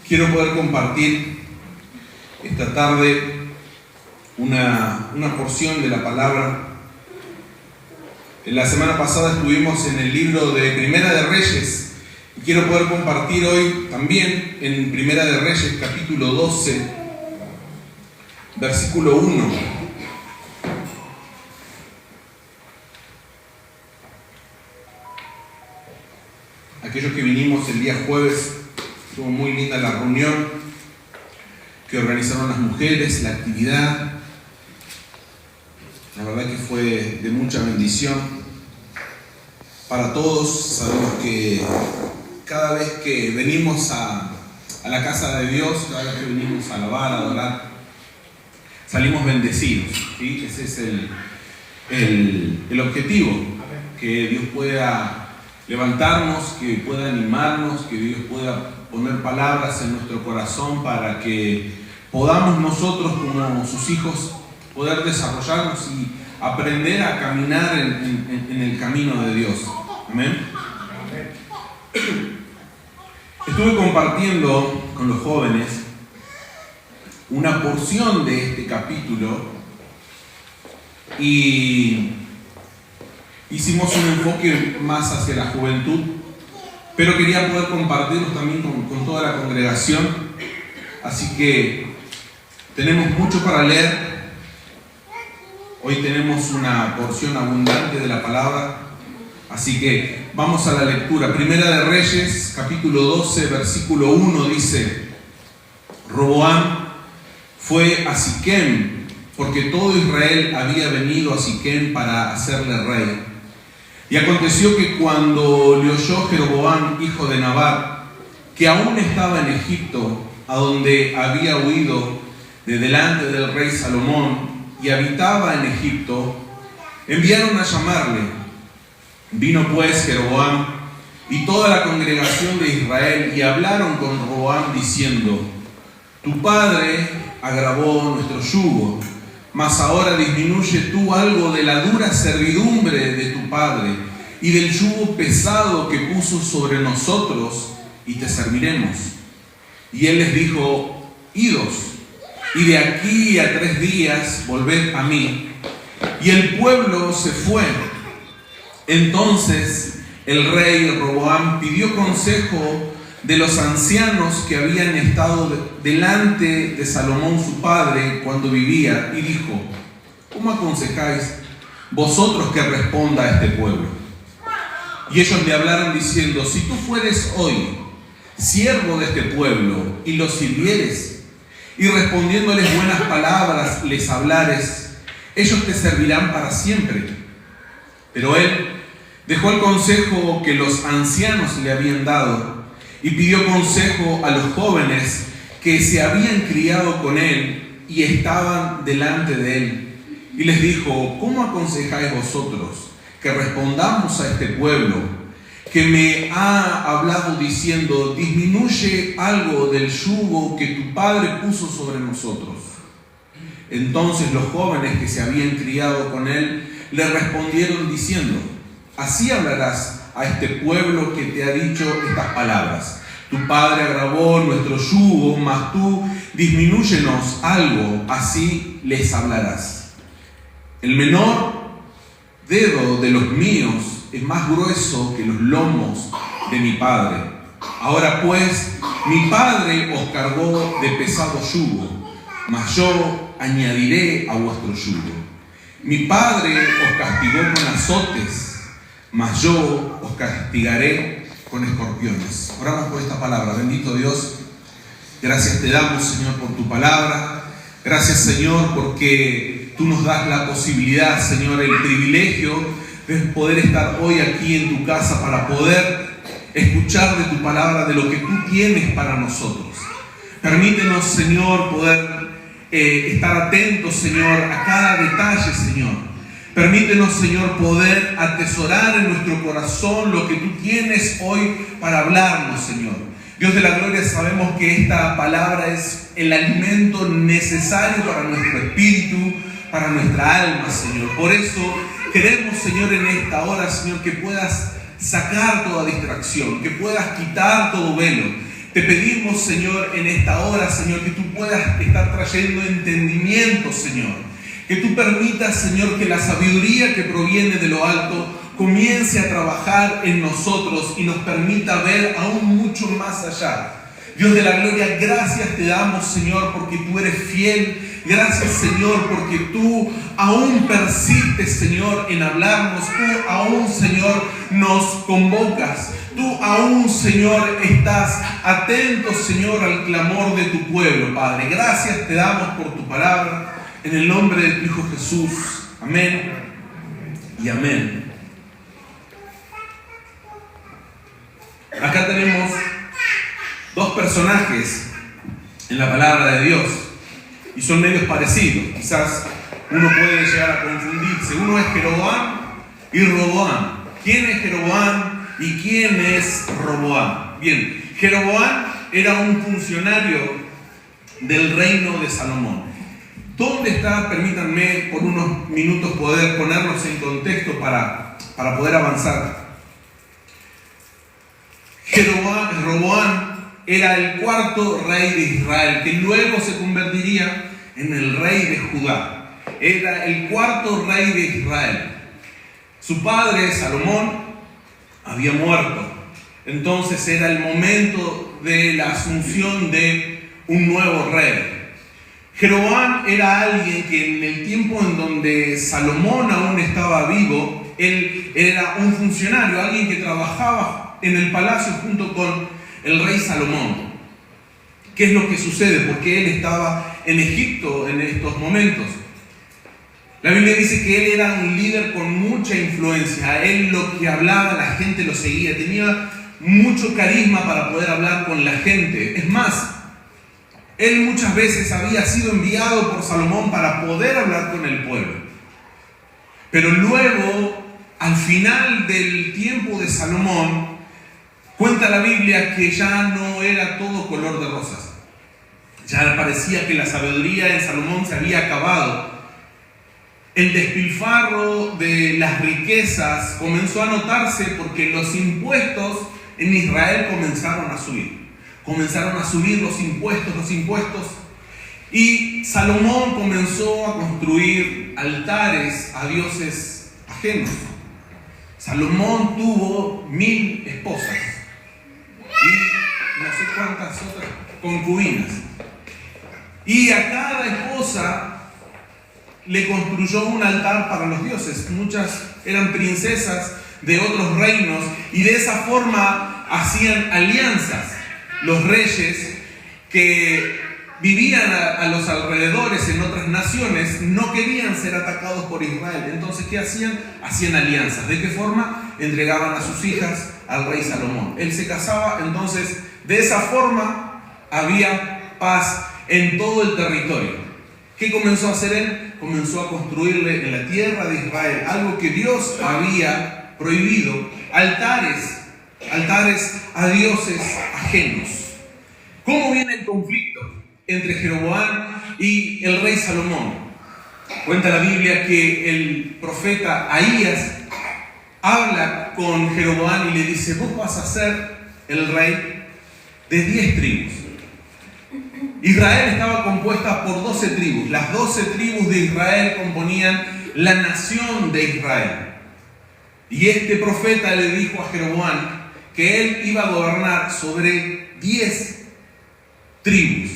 quiero poder compartir esta tarde una porción de la palabra. La semana pasada estuvimos en el libro de Primera de Reyes y quiero poder compartir hoy también en Primera de Reyes capítulo 12, versículo 1. Aquellos que vinimos el día jueves, estuvo muy linda la reunión que organizaron las mujeres, la actividad. La verdad que fue de mucha bendición para todos. Sabemos que cada vez que venimos a la casa de Dios, cada vez que venimos a alabar, a adorar, salimos bendecidos, ¿sí? Ese es el objetivo, que Dios pueda levantarnos, que pueda animarnos, que Dios pueda poner palabras en nuestro corazón para que podamos nosotros como sus hijos poder desarrollarnos y aprender a caminar en el camino de Dios. Amén. Estuve compartiendo con los jóvenes una porción de este capítulo y hicimos un enfoque más hacia la juventud, pero quería poder compartirlos también con toda la congregación. Así que tenemos mucho para leer. Hoy tenemos una porción abundante de la palabra, así que vamos a la lectura. Primera de Reyes, capítulo 12, versículo 1 dice: Roboam fue a Siquem, porque todo Israel había venido a Siquem para hacerle rey. Y aconteció que cuando le oyó Jeroboam, hijo de Nabat, que aún estaba en Egipto, a donde había huido de delante del rey Salomón, y habitaba en Egipto, enviaron a llamarle. Vino pues Jeroboam y toda la congregación de Israel, y hablaron con Roboam diciendo: Tu padre agravó nuestro yugo, mas ahora disminuye tú algo de la dura servidumbre de tu padre y del yugo pesado que puso sobre nosotros, y te serviremos. Y él les dijo: Idos, y de aquí a 3 días volved a mí. Y el pueblo se fue. Entonces el rey Roboam pidió consejo de los ancianos que habían estado delante de Salomón su padre cuando vivía, y dijo: ¿Cómo aconsejáis vosotros que responda a este pueblo? Y ellos le hablaron diciendo: Si tú fueres hoy siervo de este pueblo y los sirvieres, y respondiéndoles buenas palabras les hablares, ellos te servirán para siempre. Pero él dejó el consejo que los ancianos le habían dado y pidió consejo a los jóvenes que se habían criado con él y estaban delante de él. Y les dijo: ¿Cómo aconsejáis vosotros que respondamos a este pueblo que me ha hablado diciendo: disminuye algo del yugo que tu padre puso sobre nosotros? Entonces los jóvenes que se habían criado con él le respondieron diciendo: Así hablarás a este pueblo que te ha dicho estas palabras: Tu padre agravó nuestro yugo, mas tú disminúyenos algo, así les hablarás. El menor dedo de los míos es más grueso que los lomos de mi padre. Ahora pues, mi padre os cargó de pesado yugo, mas yo añadiré a vuestro yugo. Mi padre os castigó con azotes, mas yo os castigaré con escorpiones. Oramos por esta palabra. Bendito Dios, gracias te damos, Señor, por tu palabra. Gracias, Señor, porque tú nos das la posibilidad, Señor, el privilegio de poder estar hoy aquí en tu casa para poder escuchar de tu palabra, de lo que tú tienes para nosotros. Permítenos, Señor, poder estar atentos, Señor, a cada detalle, Señor. Permítenos, Señor, poder atesorar en nuestro corazón lo que tú tienes hoy para hablarnos, Señor. Dios de la gloria, sabemos que esta palabra es el alimento necesario para nuestro espíritu, para nuestra alma, Señor. Por eso queremos, Señor, en esta hora, Señor, que puedas sacar toda distracción, que puedas quitar todo velo, Te pedimos, Señor, en esta hora, Señor, que tú puedas estar trayendo entendimiento, Señor. Que tú permitas, Señor, que la sabiduría que proviene de lo alto comience a trabajar en nosotros y nos permita ver aún mucho más allá. Dios de la gloria, gracias te damos, Señor, porque tú eres fiel. Gracias, Señor, porque tú aún persistes, Señor, en hablarnos. Tú aún, Señor, nos convocas. Tú aún, Señor, estás atento, Señor, al clamor de tu pueblo, Padre. Gracias te damos por tu palabra. En el nombre de tu Hijo Jesús. Amén y amén. Acá tenemos dos personajes en la palabra de Dios y son medios parecidos. Quizás uno puede llegar a confundirse. Uno es Jeroboam y Roboam. ¿Quién es Jeroboam y quién es Roboam? Bien, Jeroboam era un funcionario del reino de Salomón. ¿Dónde está? Permítanme por unos minutos poder ponerlos en contexto para poder avanzar. Roboam era el cuarto rey de Israel, que luego se convertiría en el rey de Judá. Era el cuarto rey de Israel. Su padre, Salomón, había muerto. Entonces era el momento de la asunción de un nuevo rey. Jeroboam era alguien que en el tiempo en donde Salomón aún estaba vivo, él era un funcionario, alguien que trabajaba en el palacio junto con el rey Salomón. ¿Qué es lo que sucede? Porque él estaba en Egipto en estos momentos. La Biblia dice que él era un líder con mucha influencia. A él lo que hablaba, la gente lo seguía. Tenía mucho carisma para poder hablar con la gente. Es más, él muchas veces había sido enviado por Salomón para poder hablar con el pueblo. Pero luego, al final del tiempo de Salomón, cuenta la Biblia que ya no era todo color de rosas. Ya parecía que la sabiduría en Salomón se había acabado. El despilfarro de las riquezas comenzó a notarse porque los impuestos en Israel comenzaron a subir. Comenzaron a subir los impuestos. Y Salomón comenzó a construir altares a dioses ajenos. Salomón tuvo 1000 esposas y no sé cuántas otras concubinas. Y a cada esposa le construyó un altar para los dioses. Muchas eran princesas de otros reinos y de esa forma hacían alianzas. Los reyes que vivían a los alrededores en otras naciones no querían ser atacados por Israel. Entonces, ¿qué hacían? Hacían alianzas. ¿De qué forma? Entregaban a sus hijas al rey Salomón. Él se casaba, entonces de esa forma había paz en todo el territorio. ¿Qué comenzó a hacer él? Comenzó a construirle en la tierra de Israel algo que Dios había prohibido: altares a dioses ajenos. ¿Cómo viene el conflicto entre Jeroboam y el rey Salomón? Cuenta la Biblia que el profeta Ahías habla con Jeroboam y le dice: vos vas a ser el rey de 10 tribus. Israel estaba compuesta por 12 tribus. Las 12 tribus de Israel componían la nación de Israel. Y este profeta le dijo a Jeroboam que él iba a gobernar sobre 10 tribus.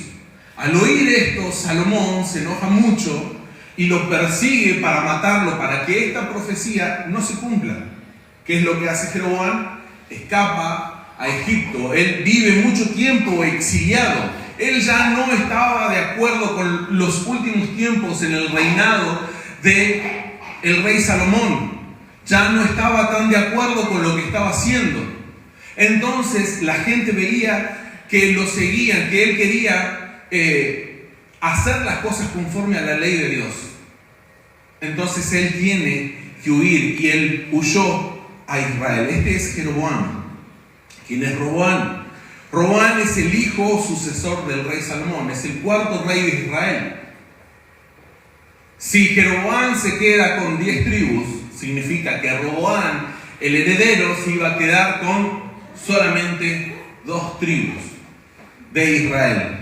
Al oír esto, Salomón se enoja mucho y lo persigue para matarlo, para que esta profecía no se cumpla. ¿Qué es lo que hace Jeroboam? Escapa a Egipto. Él vive mucho tiempo exiliado. Él ya no estaba de acuerdo con los últimos tiempos en el reinado del rey Salomón. Ya no estaba tan de acuerdo con lo que estaba haciendo. Entonces la gente veía que lo seguían, que él quería hacer las cosas conforme a la ley de Dios. Entonces él tiene que huir y él huyó a Israel. Este es Jeroboam. ¿Quién es Roboam? Roboam es el hijo sucesor del rey Salomón, es el cuarto rey de Israel. Si Jeroboam se queda con 10 tribus, significa que Roboam, el heredero, se iba a quedar con solamente 2 tribus. de Israel.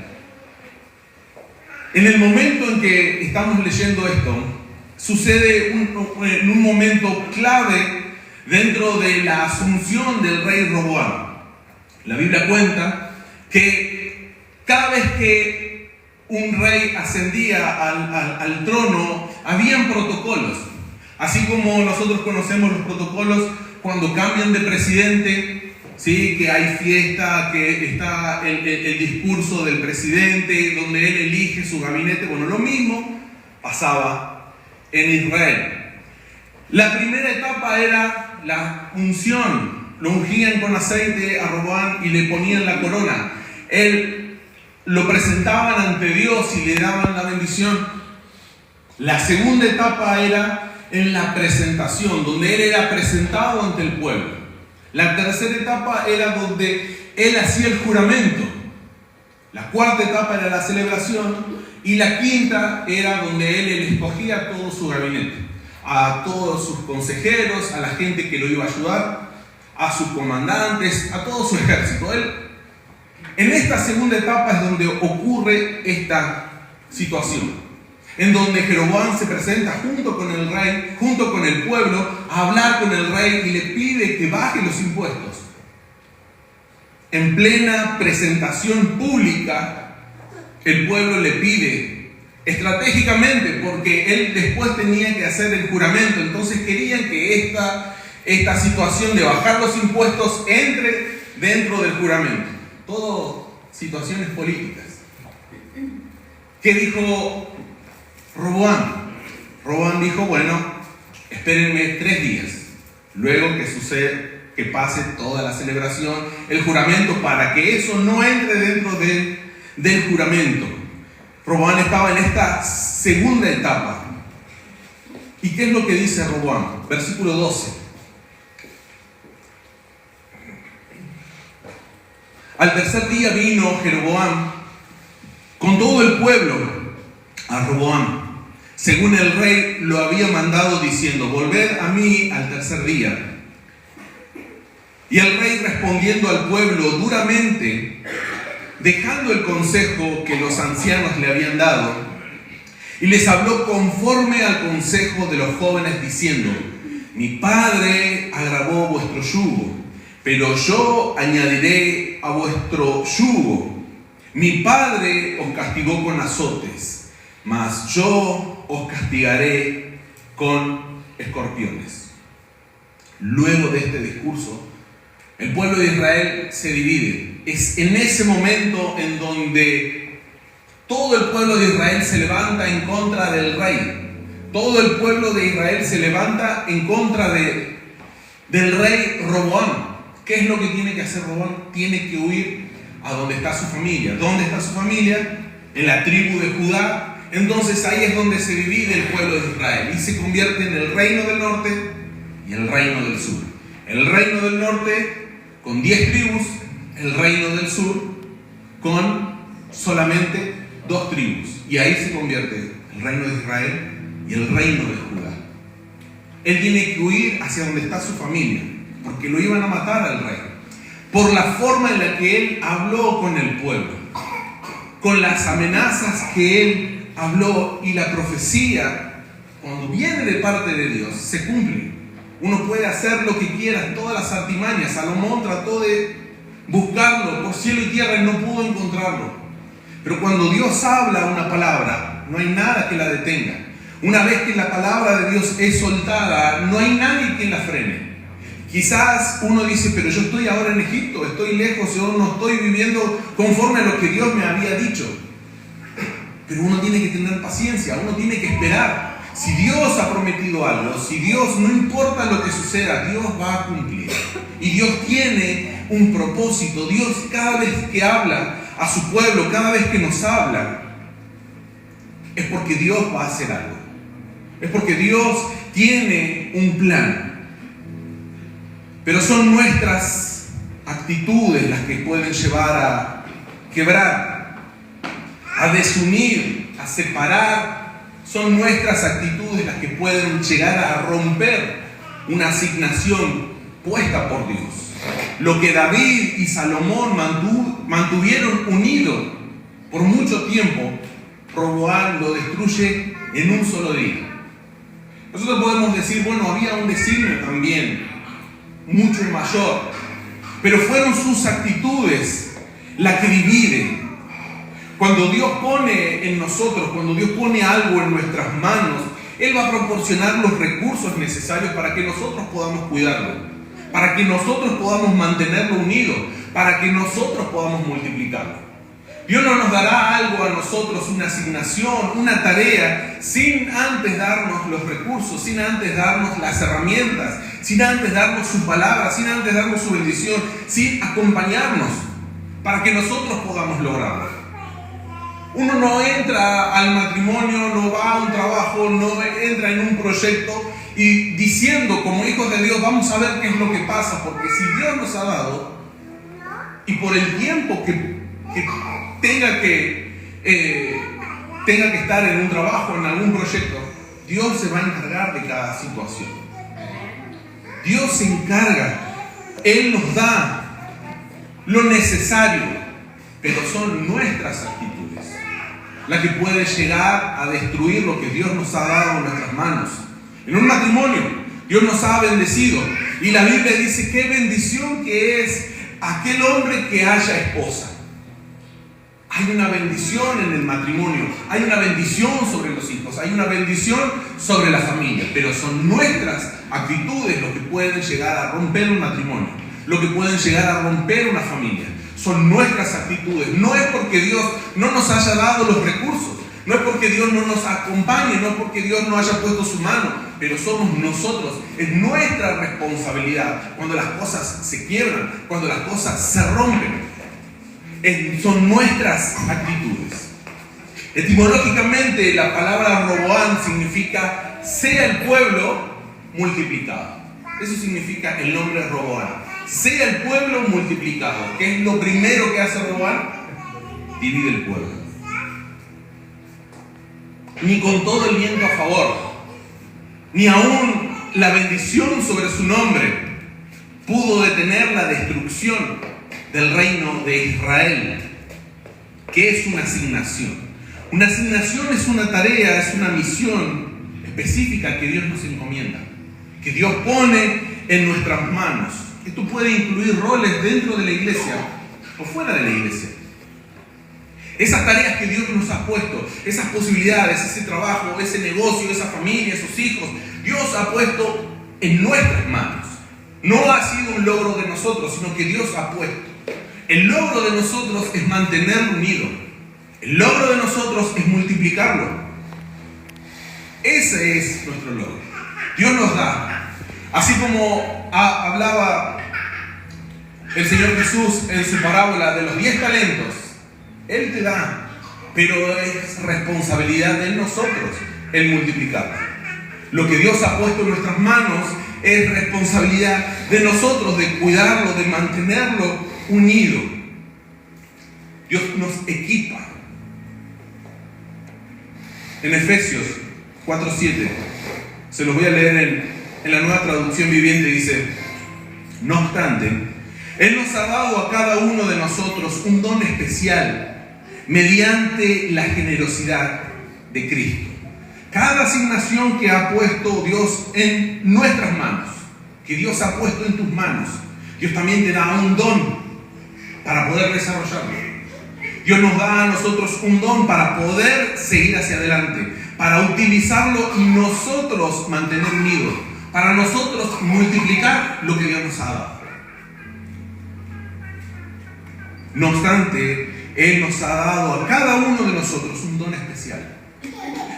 En el momento en que estamos leyendo esto, sucede en un momento clave dentro de la asunción del rey Roboam. La Biblia cuenta que cada vez que un rey ascendía al trono, habían protocolos. Así como nosotros conocemos los protocolos cuando cambian de presidente, ¿sí? Que hay fiesta, que está el discurso del presidente, donde él elige su gabinete. Bueno, lo mismo pasaba en Israel. La primera etapa era la unción. Lo ungían con aceite a Roboam y le ponían la corona. Él lo presentaban ante Dios y le daban la bendición. La segunda etapa era en la presentación, donde él era presentado ante el pueblo. La tercera etapa era donde él hacía el juramento. La cuarta etapa era la celebración. Y la quinta era donde él escogía a todo su gabinete, a todos sus consejeros, a la gente que lo iba a ayudar, a sus comandantes, a todo su ejército. En esta segunda etapa es donde ocurre esta situación, en donde Jeroboam se presenta junto con el rey, junto con el pueblo, a hablar con el rey y le pide que baje los impuestos. En plena presentación pública, el pueblo le pide estratégicamente, porque él después tenía que hacer el juramento. Entonces querían que esta situación de bajar los impuestos entre dentro del juramento. Todo situaciones políticas. ¿Qué dijo Roboam? Roboam dijo, bueno, espérenme 3 días, luego que pase toda la celebración, el juramento, para que eso no entre dentro del juramento. Roboam estaba en esta segunda etapa. ¿Y qué es lo que dice Roboam? Versículo 12. Al tercer día vino Jeroboam con todo el pueblo a Roboam, según el rey lo había mandado, diciendo: volved a mí al tercer día. Y el rey, respondiendo al pueblo duramente, dejando el consejo que los ancianos le habían dado, y les habló conforme al consejo de los jóvenes, diciendo: mi padre agravó vuestro yugo, pero yo añadiré a vuestro yugo. Mi padre os castigó con azotes, mas yo os castigaré con escorpiones. Luego de este discurso, el pueblo de Israel se divide. Es en ese momento en donde todo el pueblo de Israel se levanta en contra del rey. Todo el pueblo de Israel se levanta en contra del rey Roboam. ¿Qué es lo que tiene que hacer Roboam? Tiene que huir a donde está su familia. ¿Dónde está su familia? En la tribu de Judá. Entonces ahí es donde se divide el pueblo de Israel y se convierte en el reino del norte y el reino del sur. El reino del norte con 10 tribus, el reino del sur con solamente 2 tribus. Y ahí se convierte el reino de Israel y el reino de Judá. Él tiene que huir hacia donde está su familia, porque lo iban a matar al rey, por la forma en la que él habló con el pueblo, con las amenazas que él habló. Y la profecía, cuando viene de parte de Dios, se cumple. Uno puede hacer lo que quiera, todas las artimañas. Salomón trató de buscarlo por cielo y tierra y no pudo encontrarlo. Pero cuando Dios habla una palabra, no hay nada que la detenga. Una vez que la palabra de Dios es soltada, no hay nadie que la frene. Quizás uno dice: pero yo estoy ahora en Egipto, estoy lejos, yo no estoy viviendo conforme a lo que Dios me había dicho. Pero uno tiene que tener paciencia, uno tiene que esperar. Si Dios ha prometido algo, si Dios, no importa lo que suceda, Dios va a cumplir. Y Dios tiene un propósito. Dios, cada vez que habla a su pueblo, cada vez que nos habla, es porque Dios va a hacer algo. Es porque Dios tiene un plan. Pero son nuestras actitudes las que pueden llevar a quebrar, a desunir, a separar. Son nuestras actitudes las que pueden llegar a romper una asignación puesta por Dios. Lo que David y Salomón mantuvieron unido por mucho tiempo, Roboam lo destruye en un solo día. Nosotros podemos decir, bueno, había un designio también, mucho mayor, pero fueron sus actitudes las que dividen. Cuando Dios pone en nosotros, cuando Dios pone algo en nuestras manos, Él va a proporcionar los recursos necesarios para que nosotros podamos cuidarlo, para que nosotros podamos mantenerlo unido, para que nosotros podamos multiplicarlo. Dios no nos dará algo a nosotros, una asignación, una tarea, sin antes darnos los recursos, sin antes darnos las herramientas, sin antes darnos su palabra, sin antes darnos su bendición, sin acompañarnos para que nosotros podamos lograrlo. Uno no entra al matrimonio, no va a un trabajo, no entra en un proyecto y diciendo como hijos de Dios, vamos a ver qué es lo que pasa, porque si Dios nos ha dado y por el tiempo que tenga que estar en un trabajo, en algún proyecto, Dios se va a encargar de cada situación. Dios se encarga, Él nos da lo necesario, pero son nuestras actitudes las que pueden llegar a destruir lo que Dios nos ha dado en nuestras manos. En un matrimonio, Dios nos ha bendecido y la Biblia dice qué bendición que es aquel hombre que haya esposa. Hay una bendición en el matrimonio, hay una bendición sobre los hijos, hay una bendición sobre la familia, pero son nuestras actitudes lo que pueden llegar a romper un matrimonio, lo que pueden llegar a romper una familia. Son nuestras actitudes. No es porque Dios no nos haya dado los recursos, no es porque Dios no nos acompañe, no es porque Dios no haya puesto su mano, pero somos nosotros, es nuestra responsabilidad cuando las cosas se quiebran, cuando las cosas se rompen. Son nuestras actitudes. Etimológicamente la palabra Roboam significa sea el pueblo multiplicado. Eso significa el nombre Roboam. Sea el pueblo multiplicado. ¿Qué es lo primero que hace Roboam? Divide el pueblo. Ni con todo el viento a favor, ni aún la bendición sobre su nombre pudo detener la destrucción del reino de Israel, que es una asignación. Una asignación es una tarea, es una misión específica que Dios nos encomienda, que Dios pone en nuestras manos. Esto puede incluir roles dentro de la iglesia o fuera de la iglesia. Esas tareas que Dios nos ha puesto, esas posibilidades, ese trabajo, ese negocio, esa familia, esos hijos, Dios ha puesto en nuestras manos. No ha sido un logro de nosotros, sino que Dios ha puesto. El logro de nosotros es mantenerlo unido. El logro de nosotros es multiplicarlo. Ese es nuestro logro. Dios nos da. Así como hablaba el Señor Jesús en su parábola de los 10 talentos. Él te da, pero es responsabilidad de nosotros el multiplicarlo. Lo que Dios ha puesto en nuestras manos es responsabilidad de nosotros de cuidarlo, de mantenerlo unido. Dios nos equipa. En Efesios 4:7, se los voy a leer en la Nueva Traducción Viviente, dice: no obstante, Él nos ha dado a cada uno de nosotros un don especial mediante la generosidad de Cristo. Cada asignación que ha puesto Dios en nuestras manos, que Dios ha puesto en tus manos, Dios también te da un don para poder desarrollarlo. Dios nos da a nosotros un don para poder seguir hacia adelante, para utilizarlo y nosotros mantener unidos, para nosotros multiplicar lo que Dios nos ha dado. No obstante, Él nos ha dado a cada uno de nosotros un don especial,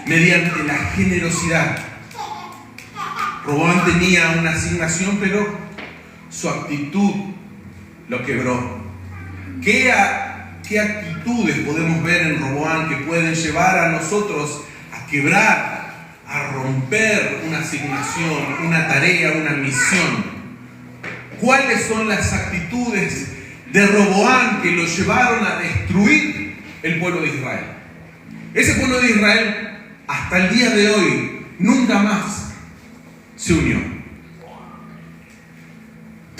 mediante la generosidad. Roboam tenía una asignación, pero su actitud lo quebró. ¿Qué actitudes podemos ver en Roboam que pueden llevar a nosotros a quebrar, a romper una asignación, una tarea, una misión? ¿Cuáles son las actitudes de Roboam que lo llevaron a destruir el pueblo de Israel? Ese pueblo de Israel hasta el día de hoy nunca más se unió.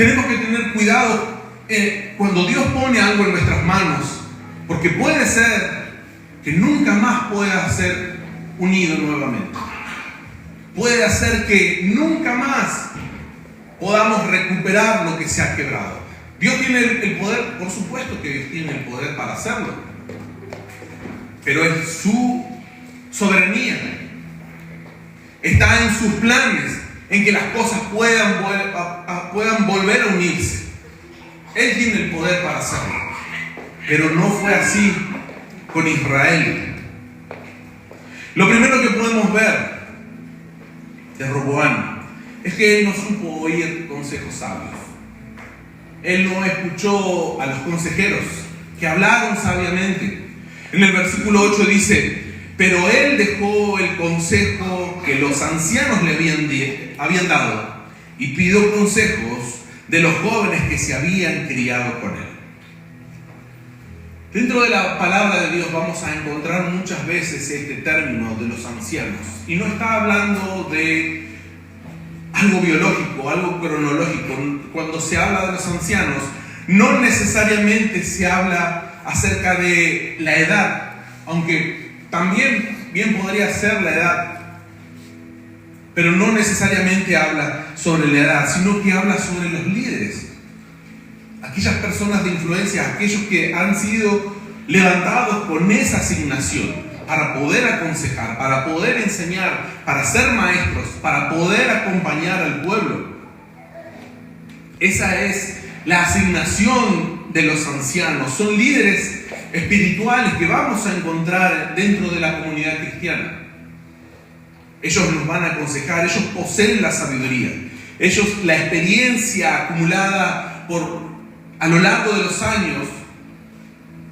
Tenemos que tener cuidado cuando Dios pone algo en nuestras manos, porque puede ser que nunca más pueda ser unido nuevamente. Puede hacer que nunca más podamos recuperar lo que se ha quebrado. Dios tiene el poder, por supuesto que Dios tiene el poder para hacerlo, pero es su soberanía. Está en sus planes en que las cosas puedan volver a unirse. Él tiene el poder para hacerlo, pero no fue así con Israel. Lo primero que podemos ver de Roboam es que él no supo oír consejos sabios. Él no escuchó a los consejeros que hablaron sabiamente. En el versículo 8 dice: pero él dejó el consejo que los ancianos le habían dado y pidió consejos de los jóvenes que se habían criado con él. Dentro de la palabra de Dios vamos a encontrar muchas veces este término de los ancianos. Y no está hablando de algo biológico, algo cronológico. Cuando se habla de los ancianos, no necesariamente se habla acerca de la edad, aunque también bien podría ser la edad, pero no necesariamente habla sobre la edad, sino que habla sobre los líderes, aquellas personas de influencia, aquellos que han sido levantados con esa asignación para poder aconsejar, para poder enseñar, para ser maestros, para poder acompañar al pueblo. Esa es la asignación de los ancianos. Son líderes espirituales que vamos a encontrar dentro de la comunidad cristiana. Ellos nos van a aconsejar, ellos poseen la sabiduría, ellos la experiencia acumulada a lo largo de los años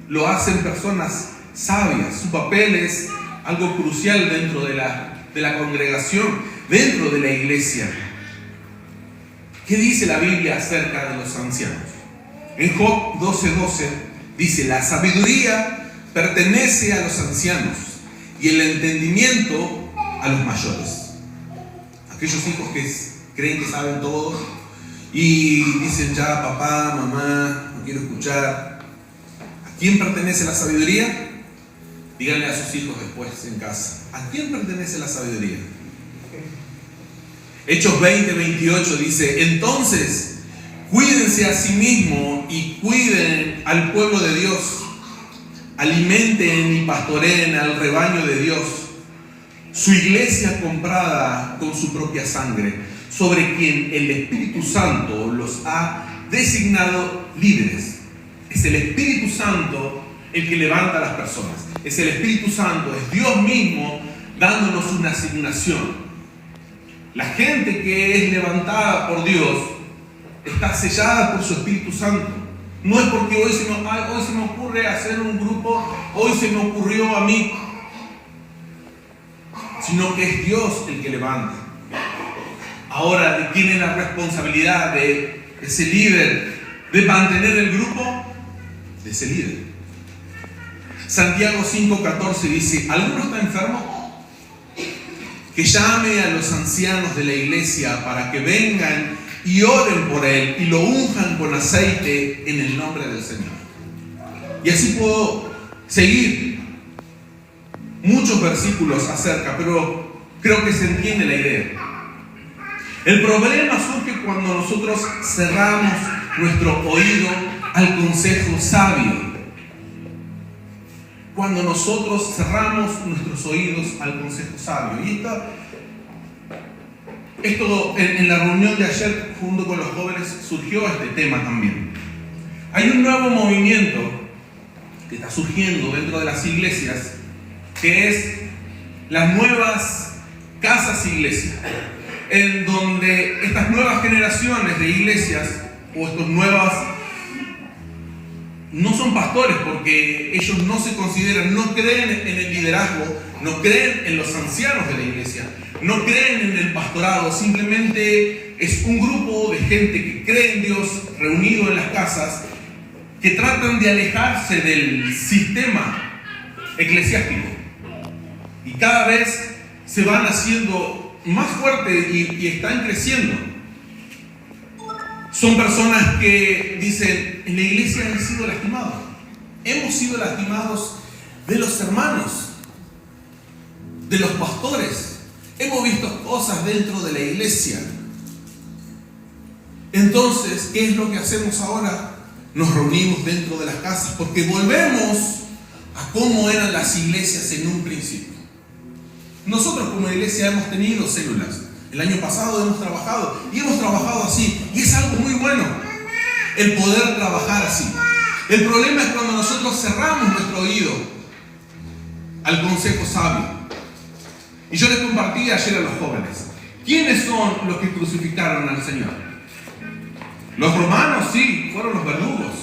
lo hacen personas sabias. Su papel es algo crucial dentro de la congregación, dentro de la iglesia. ¿Qué dice la Biblia acerca de los ancianos? En Job 12:12 dice: la sabiduría pertenece a los ancianos y el entendimiento a los mayores. Aquellos hijos que creen que saben todo y dicen: ya papá, mamá, no quiero escuchar. ¿A quién pertenece la sabiduría? Díganle a sus hijos después en casa: ¿a quién pertenece la sabiduría? Hechos 20:28 dice: entonces cuídense a sí mismos y cuiden al pueblo de Dios, alimenten y pastoreen al rebaño de Dios, su iglesia comprada con su propia sangre, sobre quien el Espíritu Santo los ha designado líderes. Es el Espíritu Santo el que levanta a las personas. Es el Espíritu Santo, es Dios mismo dándonos una asignación. La gente que es levantada por Dios está sellada por su Espíritu Santo. No es porque hoy se me ocurre hacer un grupo, hoy se me ocurrió a mí, sino que es Dios el que levanta. Ahora, ¿de quién es la responsabilidad de ese líder de mantener el grupo? De ese líder. Santiago 5:14 dice: ¿alguno está enfermo? Que llame a los ancianos de la iglesia para que vengan y oren por él y lo unjan con aceite en el nombre del Señor. Y así puedo seguir muchos versículos acerca, pero creo que se entiende la idea. El problema surge cuando nosotros cerramos nuestro oído al consejo sabio. Cuando nosotros cerramos nuestros oídos al consejo sabio. Y esto en la reunión de ayer junto con los jóvenes surgió este tema también. Hay un nuevo movimiento que está surgiendo dentro de las iglesias, que es las nuevas casas iglesias, en donde estas nuevas generaciones de iglesias o estos nuevas no son pastores, porque ellos no se consideran, no creen en el liderazgo, no creen en los ancianos de la iglesia, no creen en el pastorado. Simplemente es un grupo de gente que cree en Dios reunido en las casas, que tratan de alejarse del sistema eclesiástico y cada vez se van haciendo más fuertes y están creciendo. Son personas que dicen, en la iglesia han sido lastimados. Hemos sido lastimados de los hermanos, de los pastores. Hemos visto cosas dentro de la iglesia. Entonces, ¿qué es lo que hacemos ahora? Nos reunimos dentro de las casas porque volvemos a cómo eran las iglesias en un principio. Nosotros como iglesia hemos tenido células. El año pasado hemos trabajado y hemos trabajado así. Y es algo muy bueno el poder trabajar así. El problema es cuando nosotros cerramos nuestro oído al consejo sabio. Y yo les compartí ayer a los jóvenes. ¿Quiénes son los que crucificaron al Señor? Los romanos, sí, fueron los verdugos.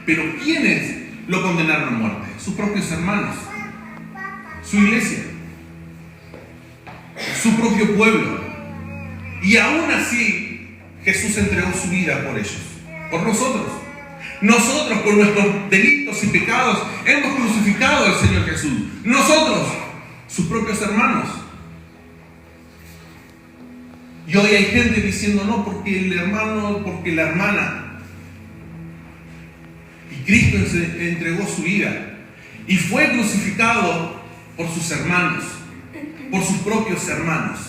Pero ¿quiénes lo condenaron a muerte? Sus propios hermanos, su iglesia, su propio pueblo. Y aún así, Jesús entregó su vida por ellos, por nosotros. Nosotros, con nuestros delitos y pecados, hemos crucificado al Señor Jesús. Nosotros, sus propios hermanos. Y hoy hay gente diciendo, no, porque el hermano, porque la hermana. Y Cristo entregó su vida. Y fue crucificado por sus hermanos, por sus propios hermanos.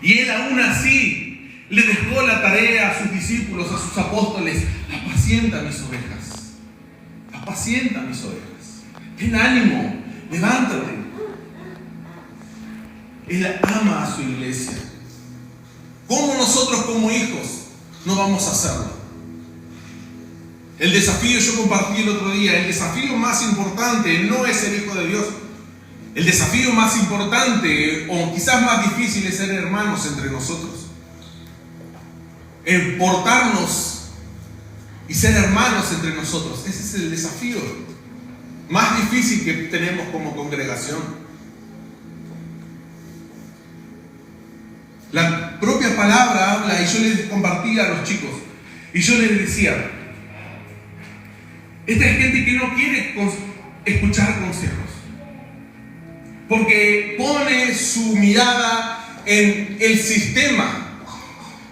Y Él aún así le dejó la tarea a sus discípulos, a sus apóstoles: apacienta mis ovejas, apacienta mis ovejas. Ten ánimo, levántate. Él ama a su iglesia. ¿Cómo nosotros como hijos no vamos a hacerlo? El desafío, yo compartí el otro día, el desafío más importante no es ser hijo de Dios. El desafío más importante, o quizás más difícil, es ser hermanos entre nosotros. El portarnos y ser hermanos entre nosotros. Ese es el desafío más difícil que tenemos como congregación. La propia palabra habla, y yo les compartía a los chicos, y yo les decía, esta es gente que no quiere escuchar consejos, porque pone su mirada en el sistema.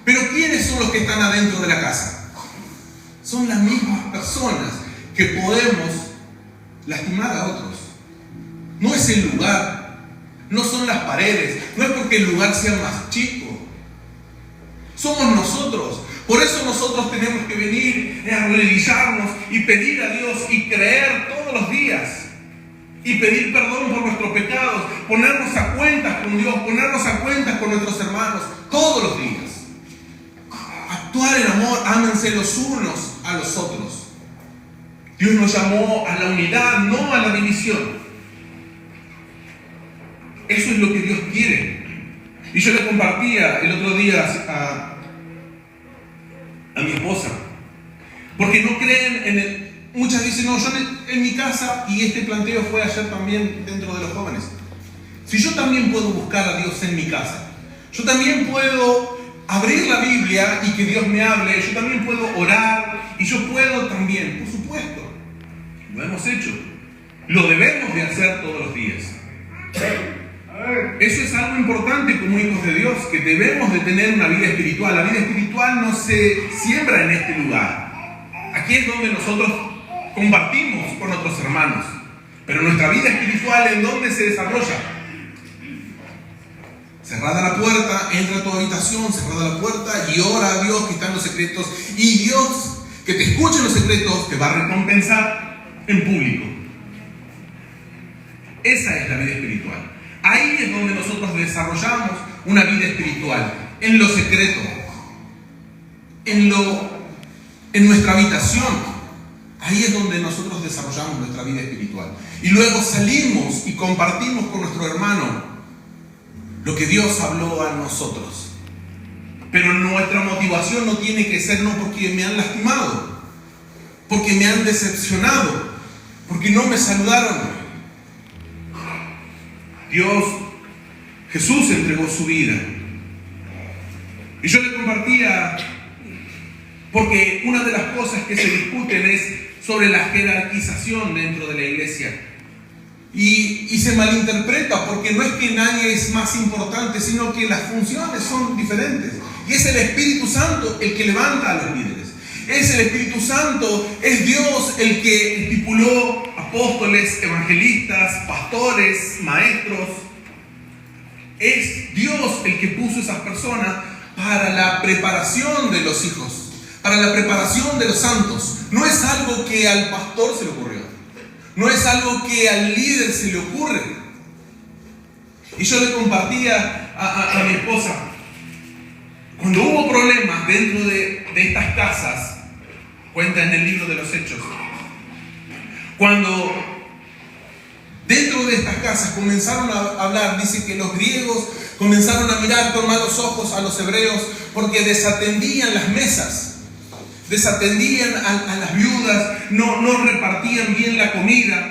Pero ¿quiénes son los que están adentro de la casa? Son las mismas personas que podemos lastimar a otros. No es el lugar, no son las paredes, no es porque el lugar sea más chico. Somos nosotros. Por eso nosotros tenemos que venir a arrodillarnos y pedir a Dios y creer todos los días. Y pedir perdón por nuestros pecados, ponernos a cuentas con Dios, ponernos a cuentas con nuestros hermanos todos los días. Actuar en amor, ámense los unos a los otros. Dios nos llamó a la unidad, no a la división. Eso es lo que Dios quiere. Y yo le compartía el otro día a mi esposa, porque no creen en el... Muchas dicen, no, yo en mi casa, y este planteo fue ayer también dentro de los jóvenes. Si yo también puedo buscar a Dios en mi casa, yo también puedo abrir la Biblia y que Dios me hable, yo también puedo orar, y yo puedo también, por supuesto, lo hemos hecho, lo debemos de hacer todos los días. Eso es algo importante como hijos de Dios, que debemos de tener una vida espiritual. La vida espiritual no se siembra en este lugar. Aquí es donde nosotros compartimos con nuestros hermanos. Pero nuestra vida espiritual, ¿en dónde se desarrolla? Cerrada la puerta, entra a tu habitación, cerrada la puerta, y ora a Dios que está en los secretos. Y Dios, que te escuche en los secretos, te va a recompensar en público. Esa es la vida espiritual. Ahí es donde nosotros desarrollamos una vida espiritual, en lo secreto, en nuestra habitación. Ahí es donde nosotros desarrollamos nuestra vida espiritual. Y luego salimos y compartimos con nuestro hermano lo que Dios habló a nosotros. Pero nuestra motivación no tiene que ser no porque me han lastimado, porque me han decepcionado, porque no me saludaron. Jesús entregó su vida. Y yo le compartía, porque una de las cosas que se discuten es sobre la jerarquización dentro de la iglesia. Y se malinterpreta porque no es que nadie es más importante, sino que las funciones son diferentes. Y es el Espíritu Santo el que levanta a los líderes. Es el Espíritu Santo, es Dios el que estipuló apóstoles, evangelistas, pastores, maestros. Es Dios el que puso esas personas para la preparación de los hijos, para la preparación de los santos. No es algo que al pastor se le ocurrió. No es algo que al líder se le ocurre. Y yo le compartía a mi esposa, cuando hubo problemas dentro de estas casas, cuenta en el libro de los Hechos, cuando dentro de estas casas comenzaron a hablar, dice que los griegos comenzaron a mirar con malos ojos a los hebreos porque desatendían las mesas. Desatendían a las viudas, no repartían bien la comida.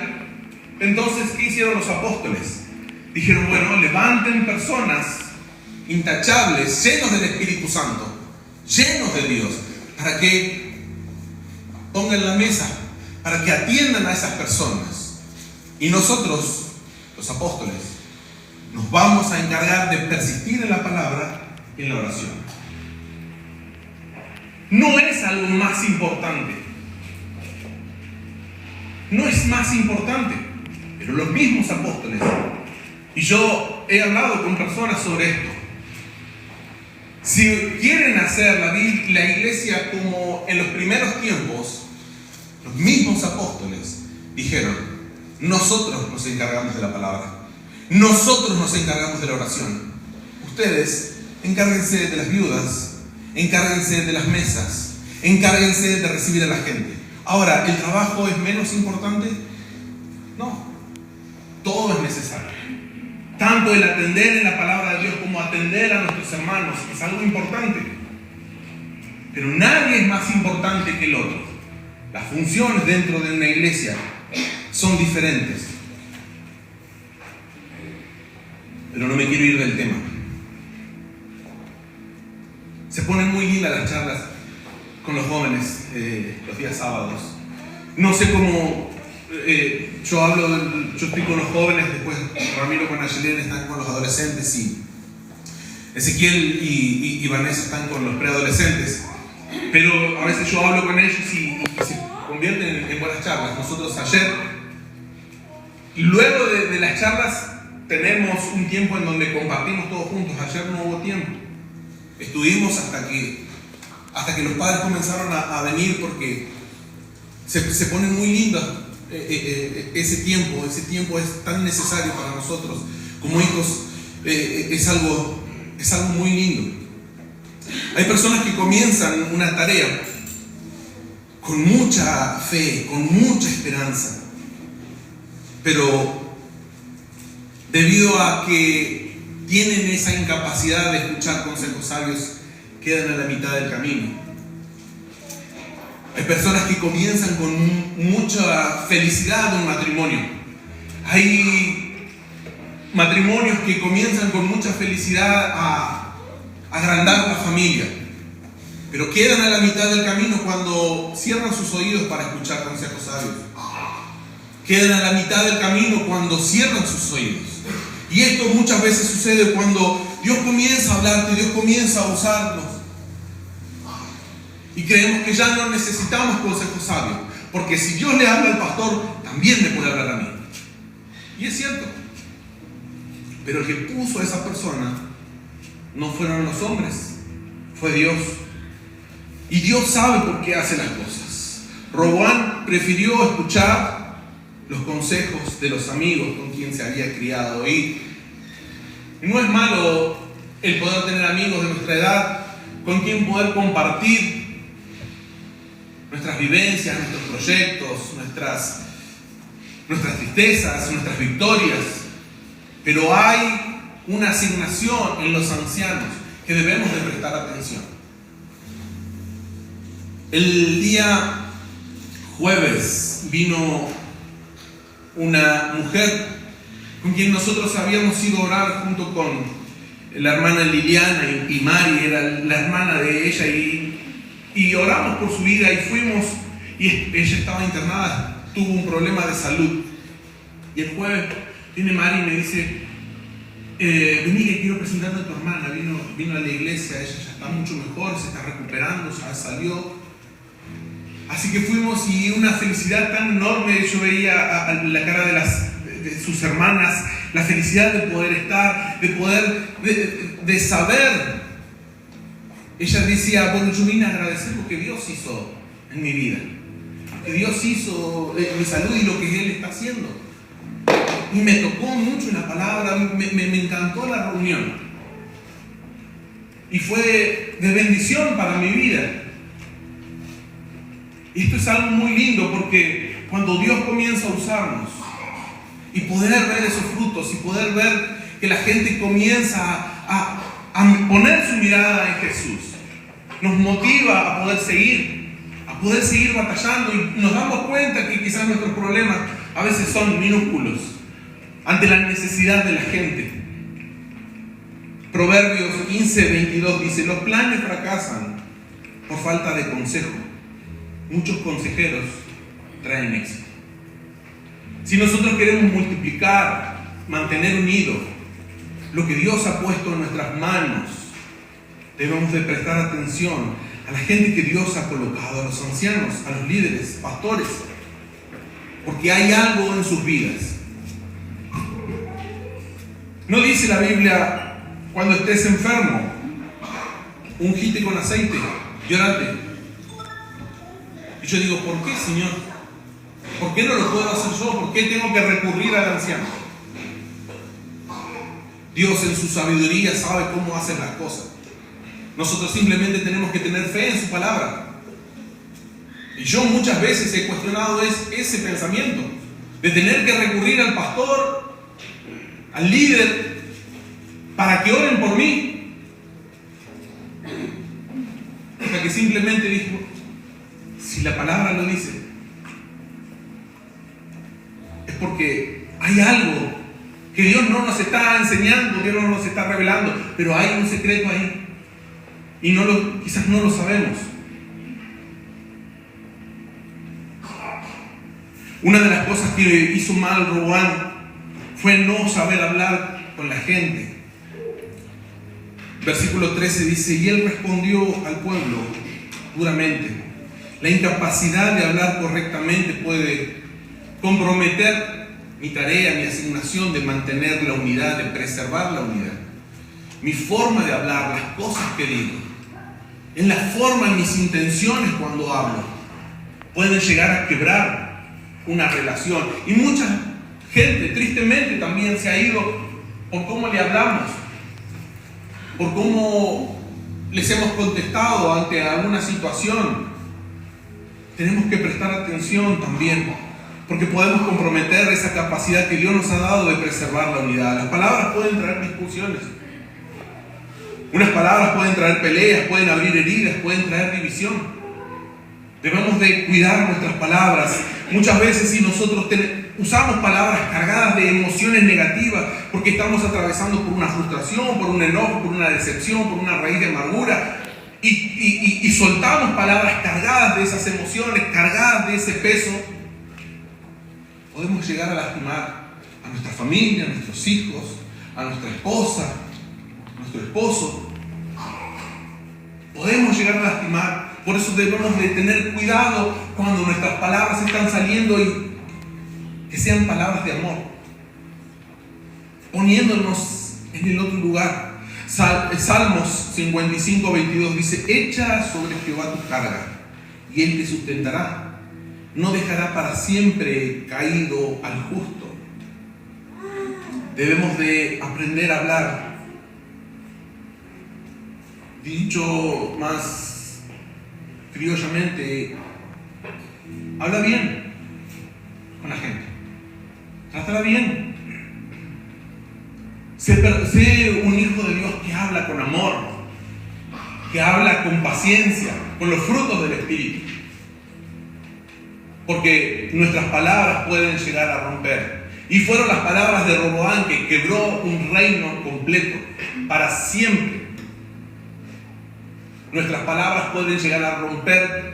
Entonces, ¿qué hicieron los apóstoles? Dijeron, bueno, levanten personas intachables, llenos del Espíritu Santo, llenos de Dios, para que pongan la mesa, para que atiendan a esas personas. Y nosotros, los apóstoles, nos vamos a encargar de persistir en la palabra y en la oración. No es algo más importante. No es más importante. Pero los mismos apóstoles, y yo he hablado con personas sobre esto, si quieren hacer la iglesia como en los primeros tiempos, los mismos apóstoles dijeron, nosotros nos encargamos de la palabra, nosotros nos encargamos de la oración. Ustedes encárguense de las viudas, encárguense de las mesas, encárguense de recibir a la gente. Ahora, ¿el trabajo es menos importante? No, todo es necesario. Tanto el atender en la palabra de Dios como atender a nuestros hermanos es algo importante. Pero nadie es más importante que el otro. Las funciones dentro de una iglesia son diferentes. Pero no me quiero ir del tema. Se ponen muy lindas las charlas con los jóvenes los días sábados. No sé cómo, yo estoy con los jóvenes, después Ramiro con Ayelén están con los adolescentes y Ezequiel y Vanessa están con los preadolescentes. Pero a veces yo hablo con ellos y se convierten en buenas charlas. Nosotros ayer, luego de las charlas, tenemos un tiempo en donde compartimos todos juntos. Ayer no hubo tiempo. Estuvimos hasta que los padres comenzaron a venir porque se pone muy linda ese tiempo. Ese tiempo es tan necesario para nosotros como hijos. Es algo muy lindo. Hay personas que comienzan una tarea con mucha fe, con mucha esperanza, pero debido a que tienen esa incapacidad de escuchar consejos sabios, quedan a la mitad del camino. Hay personas que comienzan con mucha felicidad un matrimonio. Hay matrimonios que comienzan con mucha felicidad a agrandar la familia, pero quedan a la mitad del camino cuando cierran sus oídos para escuchar consejos sabios. Quedan a la mitad del camino cuando cierran sus oídos. Y esto muchas veces sucede cuando Dios comienza a hablarte, Dios comienza a usarnos. Y creemos que ya no necesitamos consejos sabios, porque si Dios le habla al pastor, también me puede hablar a mí. Y es cierto. Pero el que puso a esa persona no fueron los hombres, fue Dios. Y Dios sabe por qué hace las cosas. Roboam prefirió escuchar los consejos de los amigos con quien se había criado. Y no es malo el poder tener amigos de nuestra edad con quien poder compartir nuestras vivencias, nuestros proyectos, nuestras tristezas, nuestras victorias. Pero hay una asignación en los ancianos que debemos de prestar atención. El día jueves vino una mujer con quien nosotros habíamos ido a orar junto con la hermana Liliana y Mari, era la hermana de ella, y oramos por su vida y fuimos, y ella estaba internada, tuvo un problema de salud. Y el jueves viene Mari y me dice, vení que quiero presentarte a tu hermana. Vino a la iglesia, ella ya está mucho mejor, se está recuperando, ya salió. Así que fuimos y una felicidad tan enorme, yo veía a la cara de sus hermanas, la felicidad de poder estar, de saber. Ella decía, bueno, yo vine a agradecer lo que Dios hizo en mi vida, lo que Dios hizo en mi salud y lo que Él está haciendo. Y me tocó mucho la palabra, me encantó la reunión. Y fue de bendición para mi vida. Y esto es algo muy lindo porque cuando Dios comienza a usarnos y poder ver esos frutos y poder ver que la gente comienza a poner su mirada en Jesús, nos motiva a poder seguir batallando y nos damos cuenta que quizás nuestros problemas a veces son minúsculos ante la necesidad de la gente. Proverbios 15:22 dice, los planes fracasan por falta de consejo. Muchos consejeros traen éxito. Si nosotros queremos multiplicar, mantener unido lo que Dios ha puesto en nuestras manos, debemos de prestar atención a la gente que Dios ha colocado, a los ancianos, a los líderes, pastores, porque hay algo en sus vidas. No dice la Biblia, cuando estés enfermo, ungite con aceite y orate. Y yo digo, ¿por qué, Señor? ¿Por qué no lo puedo hacer yo? ¿Por qué tengo que recurrir al anciano? Dios en su sabiduría sabe cómo hacer las cosas. Nosotros simplemente tenemos que tener fe en su palabra. Y yo muchas veces he cuestionado ese pensamiento de tener que recurrir al pastor, al líder, para que oren por mí. Hasta que simplemente dijo, si la palabra lo dice, es porque hay algo que Dios no nos está enseñando, Dios no nos está revelando, pero hay un secreto ahí y quizás no lo sabemos. Una de las cosas que hizo mal Roboam fue no saber hablar con la gente. Versículo 13 dice, y él respondió al pueblo duramente. La incapacidad de hablar correctamente puede comprometer mi tarea, mi asignación de mantener la unidad, de preservar la unidad. Mi forma de hablar, las cosas que digo, en la forma, en mis intenciones cuando hablo, pueden llegar a quebrar una relación. Y mucha gente, tristemente, también se ha ido por cómo le hablamos, por cómo les hemos contestado ante alguna situación. Tenemos que prestar atención también, porque podemos comprometer esa capacidad que Dios nos ha dado de preservar la unidad. Las palabras pueden traer discusiones. Unas palabras pueden traer peleas, pueden abrir heridas, pueden traer división. Debemos de cuidar nuestras palabras. Muchas veces si nosotros usamos palabras cargadas de emociones negativas, porque estamos atravesando por una frustración, por un enojo, por una decepción, por una raíz de amargura, y soltamos palabras cargadas de esas emociones, cargadas de ese peso, podemos llegar a lastimar a nuestra familia, a nuestros hijos, a nuestra esposa, a nuestro esposo. Podemos llegar a lastimar. Por eso debemos de tener cuidado cuando nuestras palabras están saliendo y que sean palabras de amor, poniéndonos en el otro lugar. Salmos 55:22 dice, echa sobre Jehová tu carga y Él te sustentará. No dejará para siempre caído al justo. Debemos de aprender a hablar. Dicho más criollamente, habla bien con la gente. Trátala bien. Sé un hijo de Dios que habla con amor, que habla con paciencia, con los frutos del Espíritu. Porque nuestras palabras pueden llegar a romper. Y fueron las palabras de Roboam que quebró un reino completo para siempre. Nuestras palabras pueden llegar a romper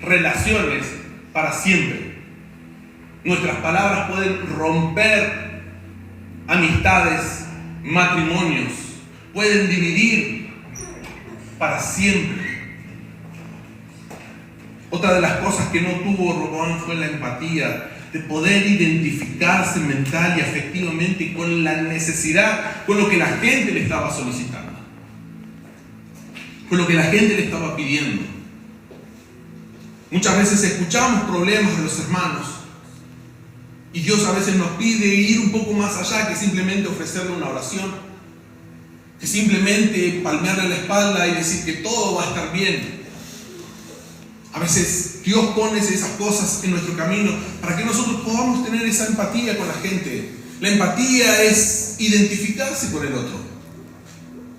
relaciones para siempre. Nuestras palabras pueden romper amistades, matrimonios, pueden dividir para siempre. Otra de las cosas que no tuvo Roboam fue la empatía, de poder identificarse mental y afectivamente con la necesidad, con lo que la gente le estaba solicitando, con lo que la gente le estaba pidiendo. Muchas veces escuchamos problemas de los hermanos y Dios a veces nos pide ir un poco más allá que simplemente ofrecerle una oración, que simplemente palmearle la espalda y decir que todo va a estar bien. A veces Dios pone esas cosas en nuestro camino para que nosotros podamos tener esa empatía con la gente. La empatía es identificarse con el otro.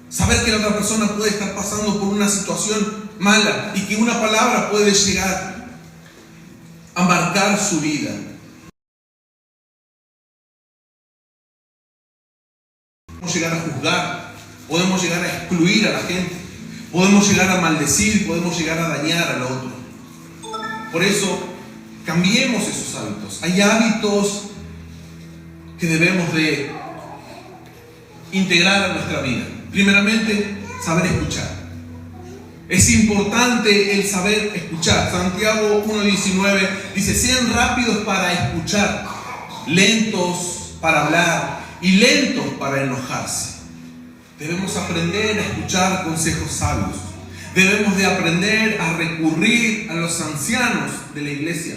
Saber que la otra persona puede estar pasando por una situación mala y que una palabra puede llegar a marcar su vida. Podemos llegar a juzgar, podemos llegar a excluir a la gente, podemos llegar a maldecir, podemos llegar a dañar al otro. Por eso, cambiemos esos hábitos. Hay hábitos que debemos de integrar a nuestra vida. Primeramente, saber escuchar. Es importante el saber escuchar. Santiago 1:19 dice: sean rápidos para escuchar, lentos para hablar y lentos para enojarse. Debemos aprender a escuchar consejos sabios. Debemos de aprender a recurrir a los ancianos de la iglesia.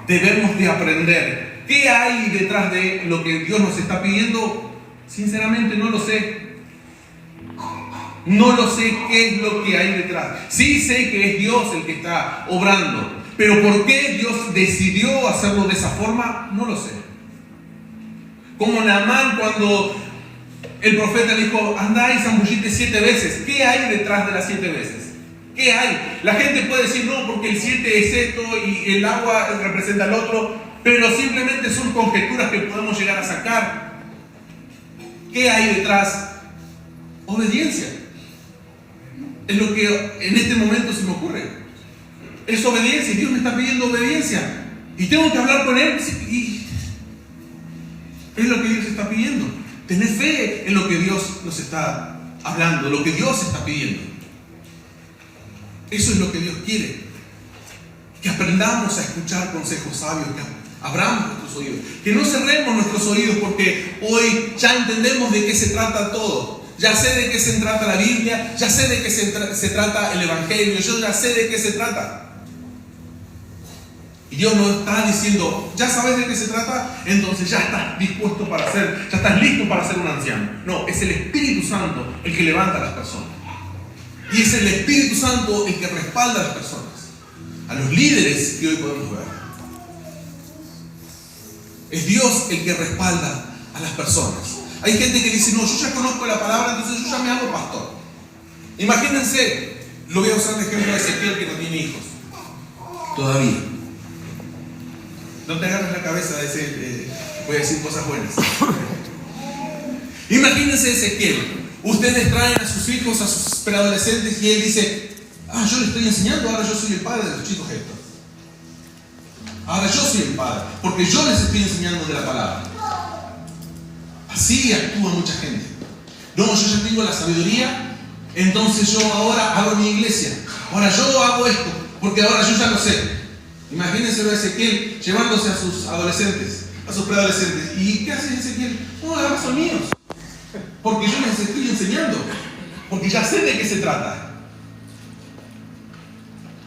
Debemos de aprender qué hay detrás de lo que Dios nos está pidiendo. Sinceramente no lo sé. No lo sé qué es lo que hay detrás. Sí sé que es Dios el que está obrando, pero ¿por qué Dios decidió hacerlo de esa forma? No lo sé. Como Naamán, cuando el profeta le dijo: andá y zambullite 7 veces. ¿Qué hay detrás de las 7 veces? ¿Qué hay? La gente puede decir: no, porque el 7 es esto y el agua representa el otro, pero simplemente son conjeturas que podemos llegar a sacar. ¿Qué hay detrás? Obediencia. Es lo que en este momento se me ocurre. Es obediencia. Dios me está pidiendo obediencia y tengo que hablar con Él, y es lo que Dios está pidiendo. Tener fe en lo que Dios nos está hablando, lo que Dios está pidiendo. Eso es lo que Dios quiere. Que aprendamos a escuchar consejos sabios, que abramos nuestros oídos. Que no cerremos nuestros oídos porque hoy ya entendemos de qué se trata todo. Ya sé de qué se trata la Biblia, ya sé de qué se trata el Evangelio, yo ya sé de qué se trata. Y Dios nos está diciendo: ya sabes de qué se trata, entonces ya estás dispuesto para ser, ya estás listo para ser un anciano. No, es el Espíritu Santo el que levanta a las personas. Y es el Espíritu Santo el que respalda a las personas, a los líderes que hoy podemos ver. Es Dios el que respalda a las personas. Hay gente que dice: no, yo ya conozco la palabra, entonces yo ya me hago pastor. Imagínense, lo voy a usar de ejemplo de Ezequiel, que no tiene hijos todavía. No te agarres la cabeza de ese, voy a decir cosas buenas. Imagínense Ezequiel. Ustedes traen a sus hijos, a sus preadolescentes, y él dice: yo les estoy enseñando, ahora yo soy el padre de los chicos estos. Ahora yo soy el padre, porque yo les estoy enseñando de la palabra. Así actúa mucha gente. No, yo ya tengo la sabiduría, entonces yo ahora hago mi iglesia. Ahora yo hago esto, porque ahora yo ya lo sé. Imagínense a Ezequiel llevándose a sus adolescentes, a sus preadolescentes. ¿Y qué hace Ezequiel? No, ahora son míos, porque yo les estoy enseñando, porque ya sé de qué se trata.